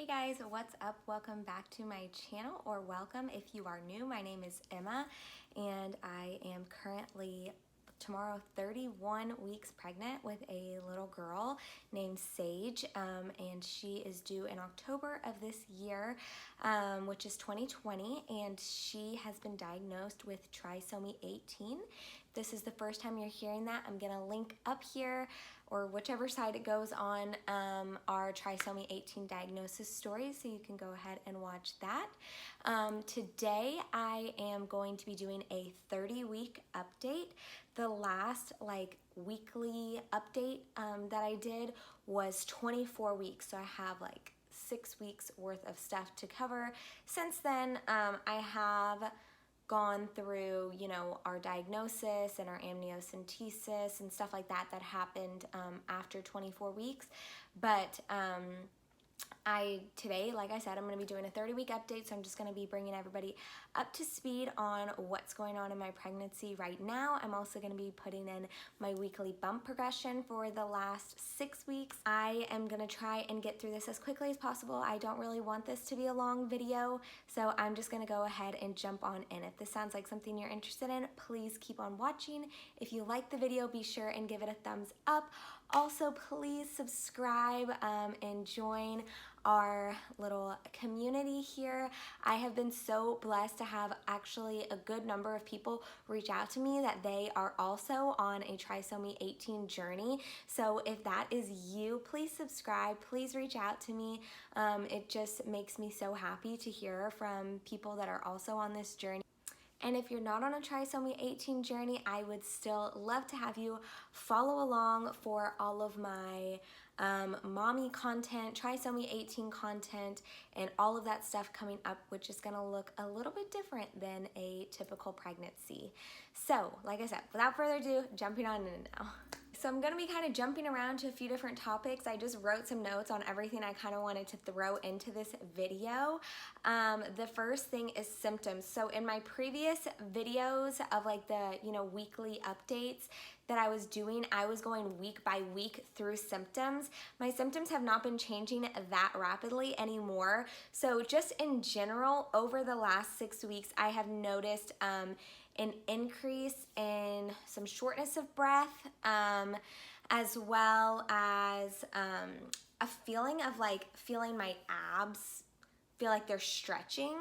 Hey guys, what's up? Welcome back to my channel, or welcome if you are new. My name is Emma and I am currently tomorrow 31 weeks pregnant with a little girl named Sage, and she is due in October of this year, which is 2020, and she has been diagnosed with trisomy 18. If this is the first time you're hearing that, I'm gonna link up here or whichever side it goes on our trisomy 18 diagnosis story, so you can go ahead and watch that. Today I am going to be doing a 30-week update. The last weekly update that I did was 24 weeks, so I have 6 weeks worth of stuff to cover. Since then, I have gone through, our diagnosis and our amniocentesis and stuff like that happened after 24 weeks. But today, like I said, I'm going to be doing a 30-week update, so I'm just going to be bringing everybody up to speed on what's going on in my pregnancy right now. I'm also going to be putting in my weekly bump progression for the last 6 weeks. I am going to try and get through this as quickly as possible. I don't really want this to be a long video, so I'm just going to go ahead and jump on in. If this sounds like something you're interested in, please keep on watching. If you like the video, be sure and give it a thumbs up. Also, please subscribe and join our little community here. I have been so blessed to have actually a good number of people reach out to me that they are also on a trisomy 18 journey. So if that is you, please subscribe, please reach out to me. It just makes me so happy to hear from people that are also on this journey. And if you're not on a trisomy 18 journey, I would still love to have you follow along for all of my mommy content, trisomy 18 content, and all of that stuff coming up, which is gonna look a little bit different than a typical pregnancy. So, like I said, without further ado, jumping on in now. So I'm gonna be kind of jumping around to a few different topics. I just wrote some notes on everything I kind of wanted to throw into this video. The first thing is symptoms. So in my previous videos of the weekly updates that I was doing, I was going week by week through symptoms. My symptoms have not been changing that rapidly anymore. So just in general, over the last 6 weeks, I have noticed an increase in some shortness of breath, as well as a feeling of feeling my abs feel like they're stretching.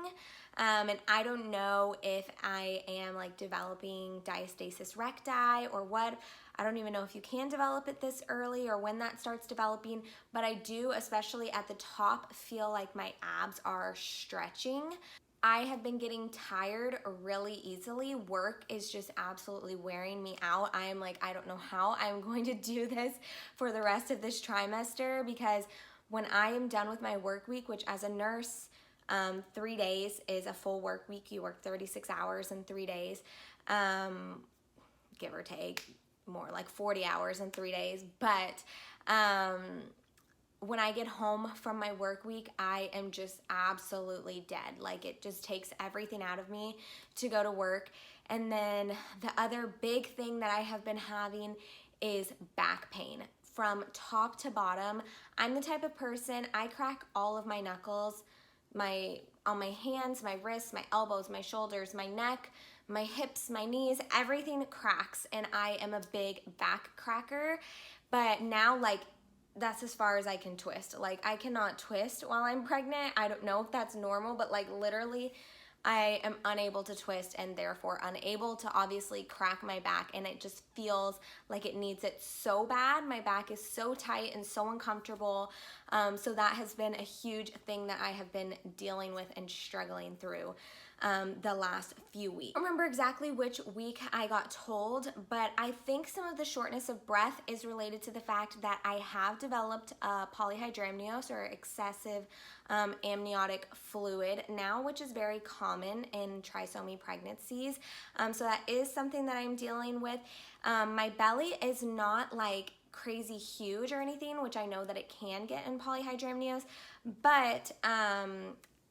And I don't know if I am developing diastasis recti or what. I don't even know if you can develop it this early or when that starts developing, but I do, especially at the top, feel like my abs are stretching. I have been getting tired really easily. Work is just absolutely wearing me out. I am I don't know how I'm going to do this for the rest of this trimester, because when I am done with my work week, which as a nurse, 3 days is a full work week. You work 36 hours in 3 days, give or take, more like 40 hours in 3 days. But when I get home from my work week, I am just absolutely dead. It just takes everything out of me to go to work. And then the other big thing that I have been having is back pain from top to bottom. I'm the type of person, I crack all of my knuckles, on my hands, my wrists, my elbows, my shoulders, my neck, my hips, my knees, everything cracks, and I am a big back cracker. But now that's as far as I can twist. I cannot twist while I'm pregnant. I don't know if that's normal, but literally I am unable to twist, and therefore unable to obviously crack my back, and it just feels like it needs it so bad. My back is so tight and so uncomfortable. So that has been a huge thing that I have been dealing with and struggling through the last few weeks. I don't remember exactly which week I got told, but I think some of the shortness of breath is related to the fact that I have developed polyhydramnios, or excessive amniotic fluid now, which is very common in trisomy pregnancies. So that is something that I'm dealing with. My belly is not crazy huge or anything, which I know that it can get in polyhydramnios, but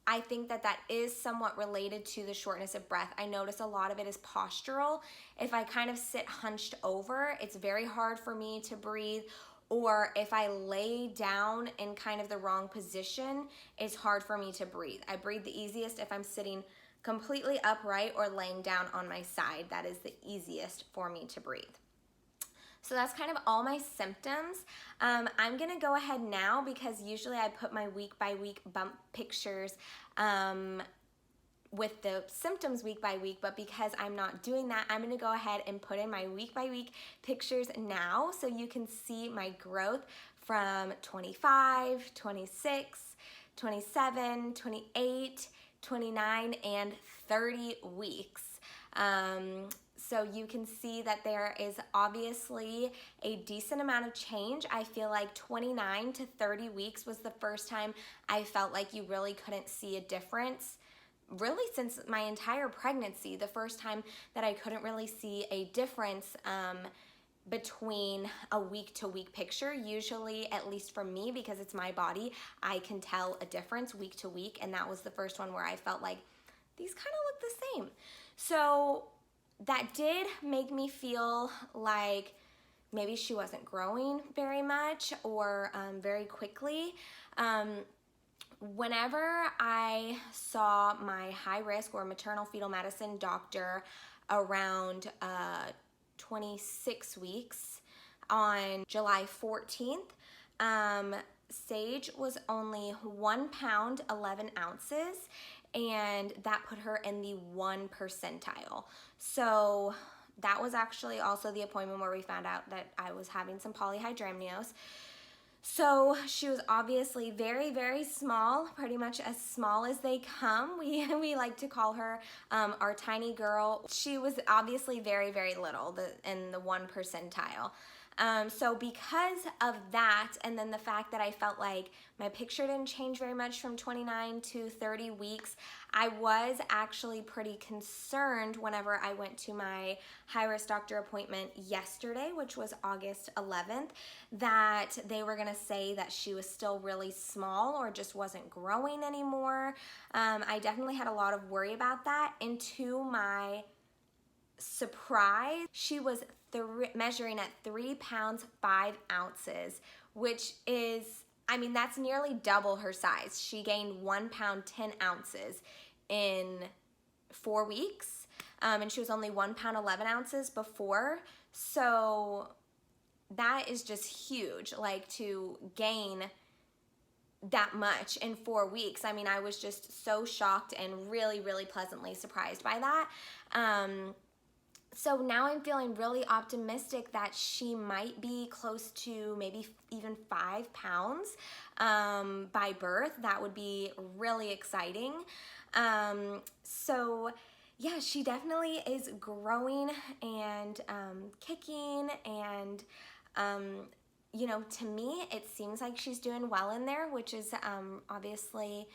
I think that that is somewhat related to the shortness of breath. I notice a lot of it is postural. If I kind of sit hunched over, it's very hard for me to breathe, or if I lay down in kind of the wrong position, it's hard for me to breathe. I breathe the easiest if I'm sitting completely upright or laying down on my side. That is the easiest for me to breathe. So that's kind of all my symptoms. I'm gonna go ahead now, because usually I put my week by week bump pictures with the symptoms week by week, but because I'm not doing that, I'm gonna go ahead and put in my week by week pictures now so you can see my growth from 25, 26, 27, 28, 29, and 30 weeks. So you can see that there is obviously a decent amount of change. I feel like 29 to 30 weeks was the first time I felt like you really couldn't see a difference. Really, since my entire pregnancy, the first time that I couldn't really see a difference between a week to week picture. Usually, at least for me, because it's my body, I can tell a difference week to week, and that was the first one where I felt like these kind of look the same. So that did make me feel like maybe she wasn't growing very much or very quickly. Whenever I saw my high risk or maternal fetal medicine doctor around 26 weeks on July 14th, Sage was 1 pound 11 ounces, and that put her in the 1 percentile. So that was actually also the appointment where we found out that I was having some polyhydramnios. So she was obviously very, very small, pretty much as small as they come. We like to call her our tiny girl. She was obviously very, very little in the 1 percentile. So because of that, and then the fact that I felt like my picture didn't change very much from 29 to 30 weeks, I was actually pretty concerned whenever I went to my high-risk doctor appointment yesterday, which was August 11th, that they were gonna say that she was still really small or just wasn't growing anymore. I definitely had a lot of worry about that, and to my surprise, she was measuring at 3 pounds 5 ounces, which is, I mean, that's nearly double her size. She gained 1 pound 10 ounces in 4 weeks, and she was only 1 pound 11 ounces before. So that is just huge, like, to gain that much in 4 weeks. I mean, I was just so shocked and really, really pleasantly surprised by that. So now I'm feeling really optimistic that she might be close to maybe even 5 pounds by birth. That would be really exciting. So yeah, she definitely is growing and kicking, and you know, to me, it seems like she's doing well in there, which is obviously,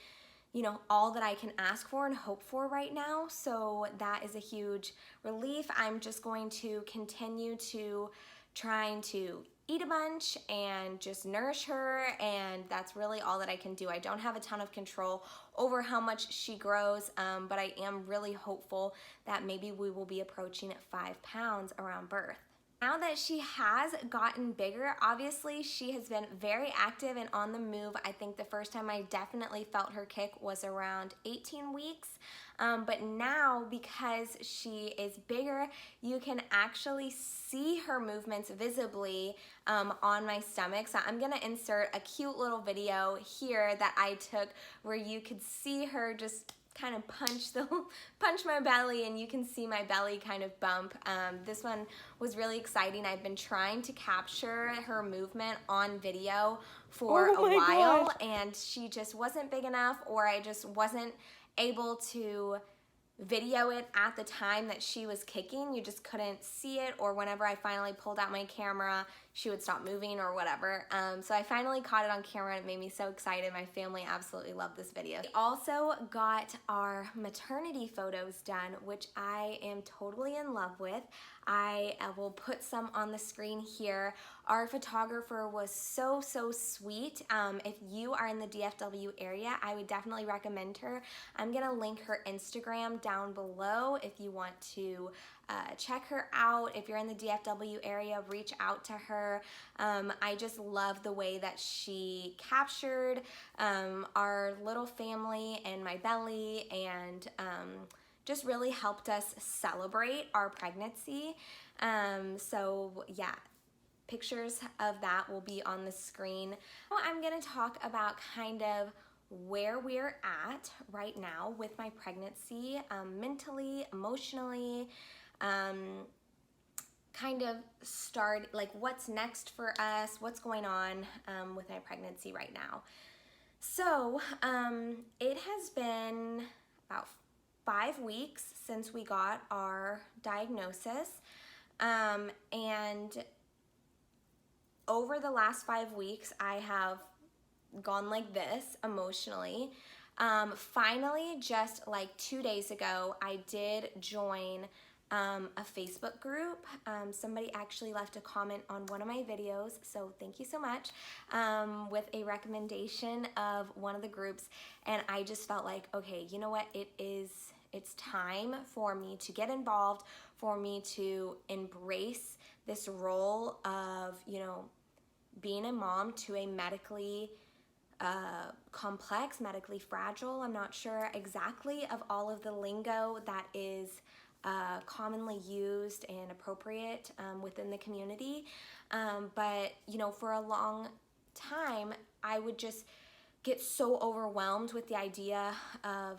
you know, all that I can ask for and hope for right now. So that is a huge relief. I'm just going to continue to trying to eat a bunch and just nourish her, and that's really all that I can do. I don't have a ton of control over how much she grows, but I am really hopeful that maybe we will be approaching 5 pounds around birth. Now that she has gotten bigger, obviously she has been very active and on the move. I think the first time I definitely felt her kick was around 18 weeks. But now, because she is bigger, you can actually see her movements visibly on my stomach. So I'm gonna insert a cute little video here that I took where you could see her just kind of punch my belly, and you can see my belly kind of bump. This one was really exciting. I've been trying to capture her movement on video for a while, and she just wasn't big enough, or I just wasn't able to video it at the time that she was kicking. You just couldn't see it, or whenever I finally pulled out my camera, she would stop moving or whatever. So I finally caught it on camera, and it made me so excited. My family absolutely loved this video. We also got our maternity photos done, which I am totally in love with. I will put some on the screen here. Our photographer was so sweet. If you are in the DFW area, I would definitely recommend her. I'm gonna link her Instagram down below if you want to check her out. If you're in the DFW area, reach out to her. I just love the way that she captured our little family and my belly, and just really helped us celebrate our pregnancy. So yeah, pictures of that will be on the screen. I'm gonna talk about kind of where we're at right now with my pregnancy, mentally, emotionally, kind of start, like what's next for us, what's going on with my pregnancy right now. So it has been about 5 weeks since we got our diagnosis, and over the last 5 weeks, I have gone like this emotionally. Finally, just like 2 days ago, I did join a Facebook group. Somebody actually left a comment on one of my videos, so thank you so much, with a recommendation of one of the groups, and I just felt like, okay, you know what, it's time for me to get involved, for me to embrace this role of, you know, being a mom to a medically complex, medically fragile. I'm not sure exactly of all of the lingo that is commonly used and appropriate within the community. But, you know, for a long time, I would just get so overwhelmed with the idea of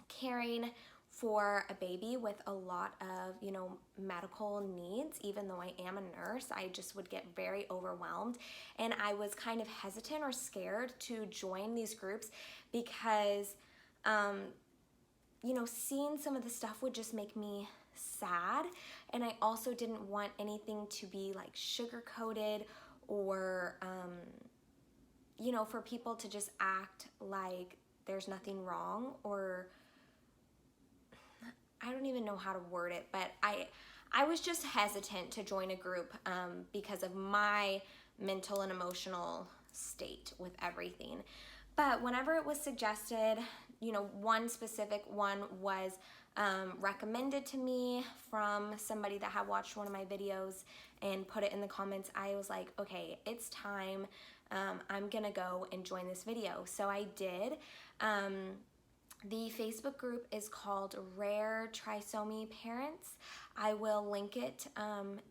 caring for a baby with a lot of, you know, medical needs. Even though I am a nurse, I just would get very overwhelmed, and I was kind of hesitant or scared to join these groups because you know, seeing some of the stuff would just make me sad, and I also didn't want anything to be like sugar coated or you know, for people to just act like there's nothing wrong, or I don't even know how to word it, but I was just hesitant to join a group because of my mental and emotional state with everything. But whenever it was suggested, you know, one specific one was recommended to me from somebody that had watched one of my videos and put it in the comments, I was like, okay, it's time. I'm gonna go and join this video. So I did. The Facebook group is called Rare Trisomy Parents. I will link it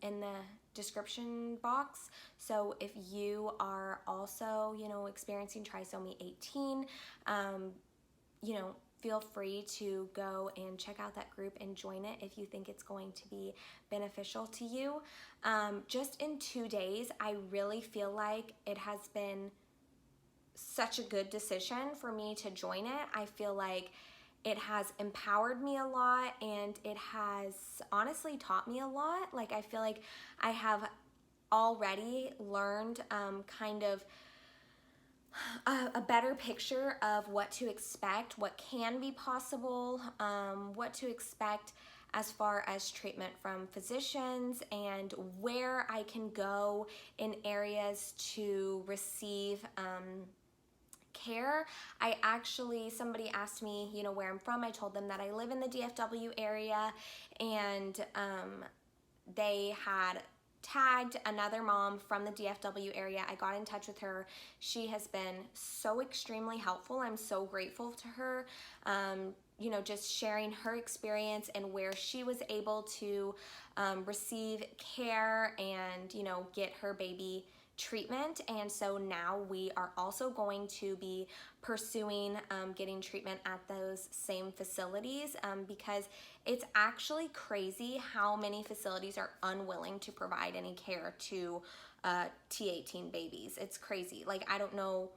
in the description box. So if you are also, you know, experiencing trisomy 18, you know, feel free to go and check out that group and join it if you think it's going to be beneficial to you. Just in 2 days, I really feel like it has been such a good decision for me to join it. I feel like it has empowered me a lot, and it has honestly taught me a lot. Like, I feel like I have already learned kind of a better picture of what to expect, what can be possible, what to expect as far as treatment from physicians, and where I can go in areas to receive care. Somebody asked me, you know, where I'm from. I told them that I live in the DFW area, and they had tagged another mom from the DFW area. I got in touch with her. She has been so extremely helpful. I'm so grateful to her. You know, just sharing her experience and where she was able to receive care and, you know, get her baby treatment. And so now we are also going to be pursuing getting treatment at those same facilities, because it's actually crazy how many facilities are unwilling to provide any care to T18 babies. It's crazy. Like, I don't know,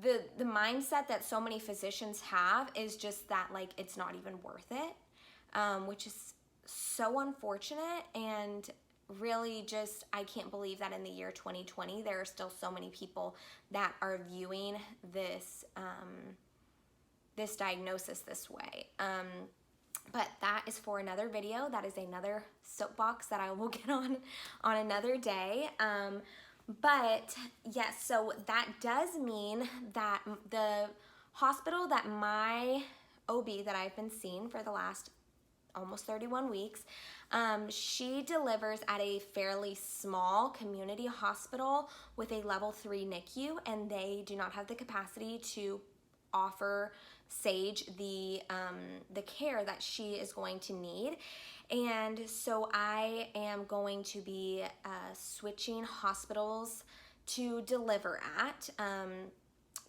the mindset that so many physicians have is just that, like, it's not even worth it, which is so unfortunate. And really, just, I can't believe that in the year 2020 there are still so many people that are viewing this this diagnosis this way. But that is for another video. That is another soapbox that I will get on another day. But yes, so that does mean that the hospital that my OB that I've been seeing for the last almost 31 weeks. She delivers at a fairly small community hospital with a level 3 NICU, and they do not have the capacity to offer Sage the care that she is going to need. And so I am going to be switching hospitals to deliver at,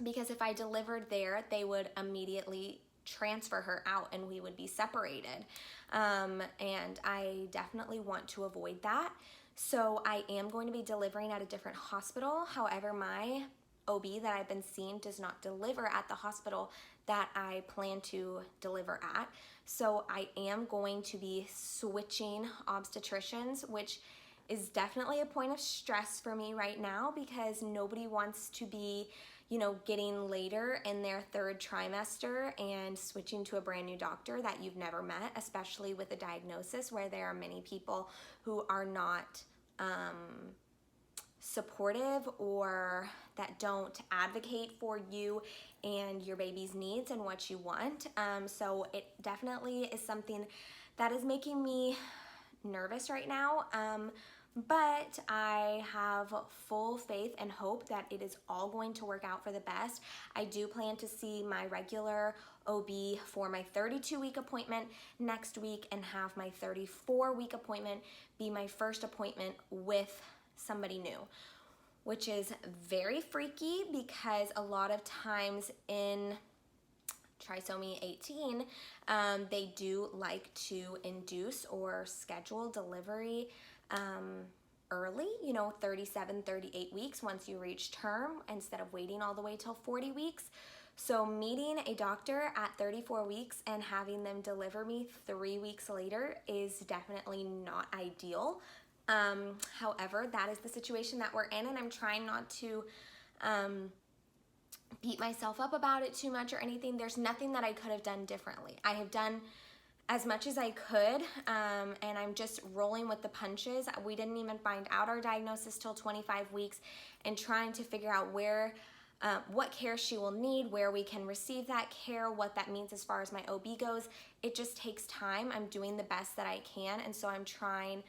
because if I delivered there, they would immediately transfer her out and we would be separated. And I definitely want to avoid that. So I am going to be delivering at a different hospital. However, my OB that I've been seeing does not deliver at the hospital that I plan to deliver at. So I am going to be switching obstetricians, which is definitely a point of stress for me right now because nobody wants to be, you know, getting later in their 3rd trimester and switching to a brand new doctor that you've never met, especially with a diagnosis where there are many people who are not supportive or that don't advocate for you and your baby's needs and what you want. So it definitely is something that is making me nervous right now. But I have full faith and hope that it is all going to work out for the best. I do plan to see my regular OB for my 32-week appointment next week and have my 34-week appointment be my first appointment with somebody new, which is very freaky because a lot of times in trisomy 18, they do like to induce or schedule delivery early, you know, 37, 38 weeks once you reach term instead of waiting all the way till 40 weeks. So meeting a doctor at 34 weeks and having them deliver me 3 weeks later is definitely not ideal. However, that is the situation that we're in, and I'm trying not to beat myself up about it too much or anything. There's nothing that I could have done differently. I have done as much as I could, and I'm just rolling with the punches. We didn't even find out our diagnosis till 25 weeks, and trying to figure out where, what care she will need, where we can receive that care, what that means as far as my OB goes. It just takes time. I'm doing the best that I can, and so I'm trying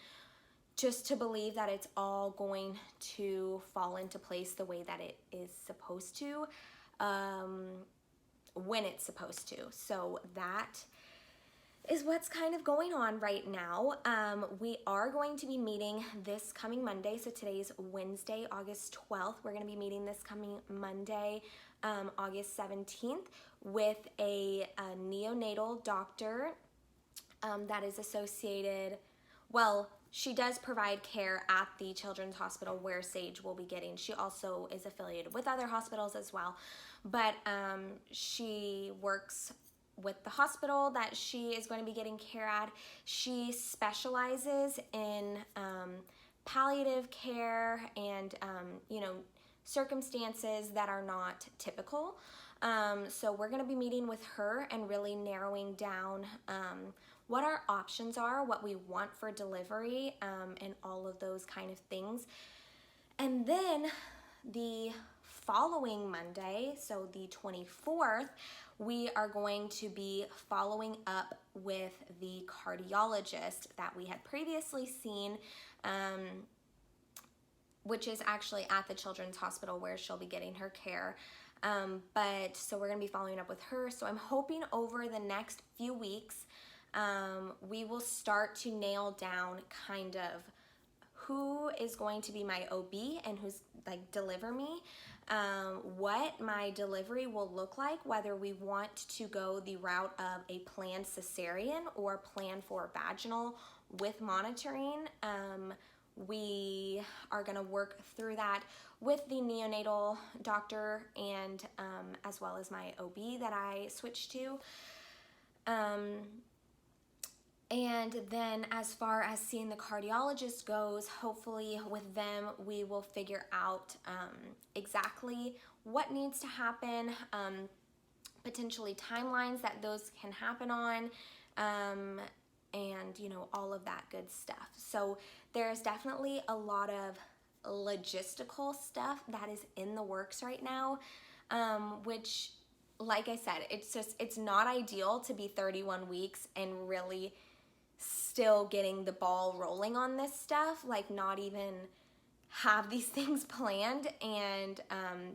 just to believe that it's all going to fall into place the way that it is supposed to, when it's supposed to. So that is what's kind of going on right now. We are going to be meeting this coming Monday. So today's Wednesday, August 12th. We're going to be meeting this coming Monday, August 17th, with a neonatal doctor that is associated, well, she does provide care at the Children's Hospital where Sage will be getting. She also is affiliated with other hospitals as well, but she works with the hospital that she is going to be getting care at. She specializes in palliative care and, you know, circumstances that are not typical. So we're going to be meeting with her and really narrowing down what our options are, what we want for delivery, and all of those kind of things. And then the following Monday, so the 24th, we are going to be following up with the cardiologist that we had previously seen, which is actually at the Children's Hospital where she'll be getting her care. But so we're going to be following up with her. So I'm hoping over the next few weeks, we will start to nail down kind of who is going to be my OB and who's like deliver me, what my delivery will look like, whether we want to go the route of a planned cesarean or plan for vaginal with monitoring. We are going to work through that with the neonatal doctor and as well as my OB that I switched to. And then as far as seeing the cardiologist goes, hopefully with them we will figure out exactly what needs to happen, potentially timelines that those can happen on, and you know, all of that good stuff. So there's definitely a lot of logistical stuff that is in the works right now, which, like I said, it's not ideal to be 31 weeks and really still getting the ball rolling on this stuff, like not even have these things planned. And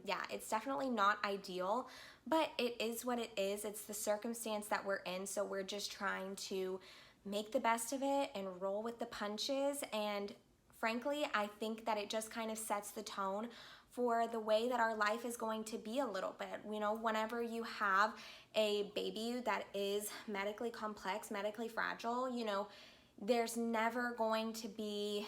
yeah, it's definitely not ideal, but it is what it is. It's the circumstance that we're in, so we're just trying to make the best of it and roll with the punches. And frankly, I think that it just kind of sets the tone for the way that our life is going to be a little bit. You know, whenever you have a baby that is medically complex, medically fragile, you know, there's never going to be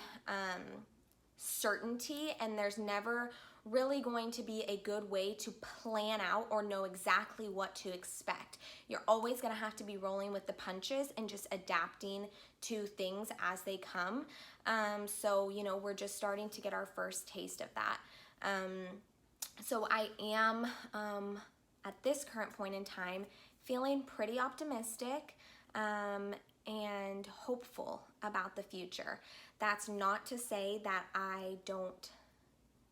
certainty, and there's never really going to be a good way to plan out or know exactly what to expect. You're always going to have to be rolling with the punches and just adapting to things as they come. So, you know, we're just starting to get our first taste of that. So I am, at this current point in time, feeling pretty optimistic and hopeful about the future. That's not to say that I don't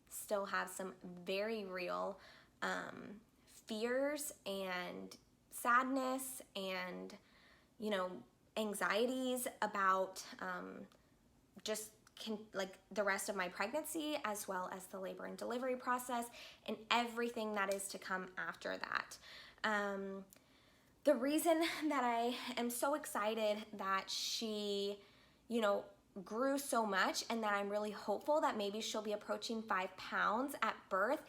still have some very real fears and sadness and, you know, anxieties about just like the rest of my pregnancy, as well as the labor and delivery process and everything that is to come after that. The reason that I am so excited that she, you know, grew so much, and that I'm really hopeful that maybe she'll be approaching 5 pounds at birth,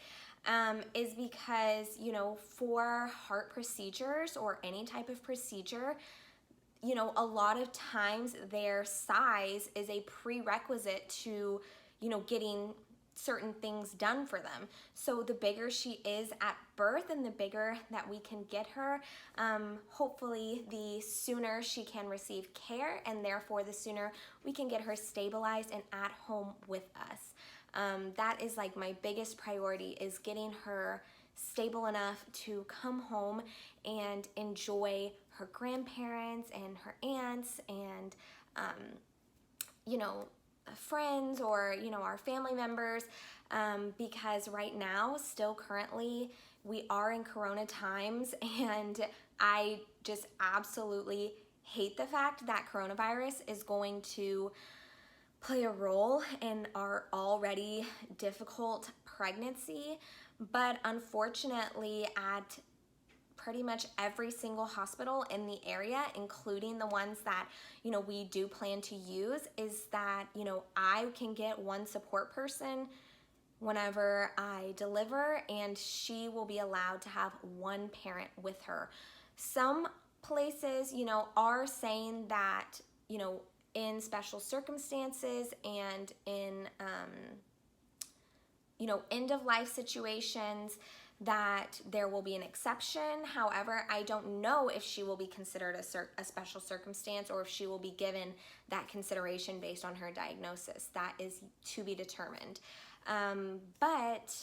is because, you know, for heart procedures or any type of procedure, you know, a lot of times their size is a prerequisite to, you know, getting certain things done for them. So the bigger she is at birth and the bigger that we can get her, hopefully the sooner she can receive care, and therefore the sooner we can get her stabilized and at home with us. That is like my biggest priority, is getting her stable enough to come home and enjoy her grandparents and her aunts and, you know, friends, or, you know, our family members, because right now, still currently, we are in Corona times, and I just absolutely hate the fact that coronavirus is going to play a role in our already difficult pregnancy. But unfortunately, at pretty much every single hospital in the area, including the ones that, you know, we do plan to use, is that, you know, I can get one support person whenever I deliver, and she will be allowed to have one parent with her. Some places, you know, are saying that, you know, in special circumstances and in, you know, end of life situations, that there will be an exception. However, I don't know if she will be considered a special circumstance, or if she will be given that consideration based on her diagnosis. That is to be determined. But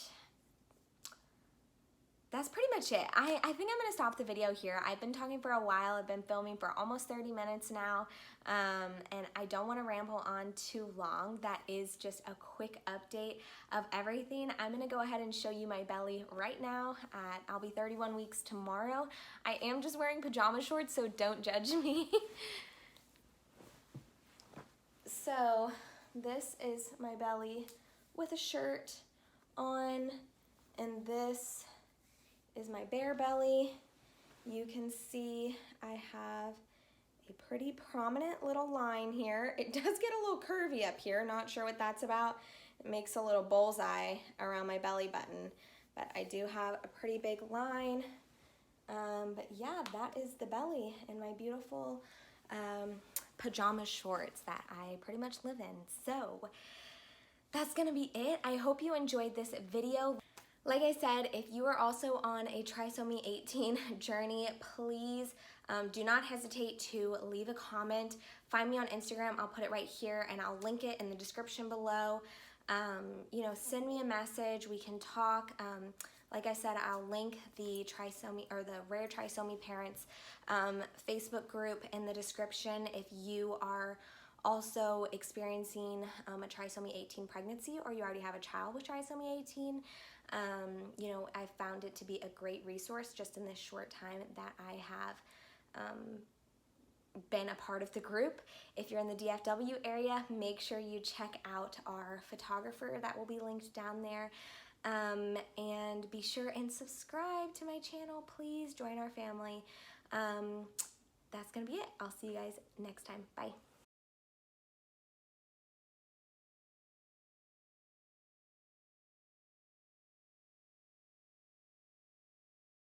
that's pretty much it. I think I'm going to stop the video here. I've been talking for a while. I've been filming for almost 30 minutes now, and I don't want to ramble on too long. That is just a quick update of everything. I'm going to go ahead and show you my belly right now. I'll be 31 weeks tomorrow. I am just wearing pajama shorts, so don't judge me. So this is my belly with a shirt on, and this is my bare belly. You can see I have a pretty prominent little line here. It does get a little curvy up here, not sure what that's about. It makes a little bullseye around my belly button, but I do have a pretty big line. But yeah, that is the belly in my beautiful pajama shorts that I pretty much live in. So that's gonna be it. I hope you enjoyed this video. Like I said, if you are also on a Trisomy 18 journey, please do not hesitate to leave a comment. Find me on Instagram. I'll put it right here, and I'll link it in the description below. You know, send me a message. We can talk. Like I said, I'll link the trisomy, or the Rare Trisomy Parents Facebook group in the description if you are also experiencing a Trisomy 18 pregnancy, or you already have a child with Trisomy 18. You know, I found it to be a great resource just in this short time that I have been a part of the group. If you're in the DFW area, make sure you check out our photographer that will be linked down there. And be sure and subscribe to my channel. Please join our family. That's gonna be it. I'll see you guys next time. Bye.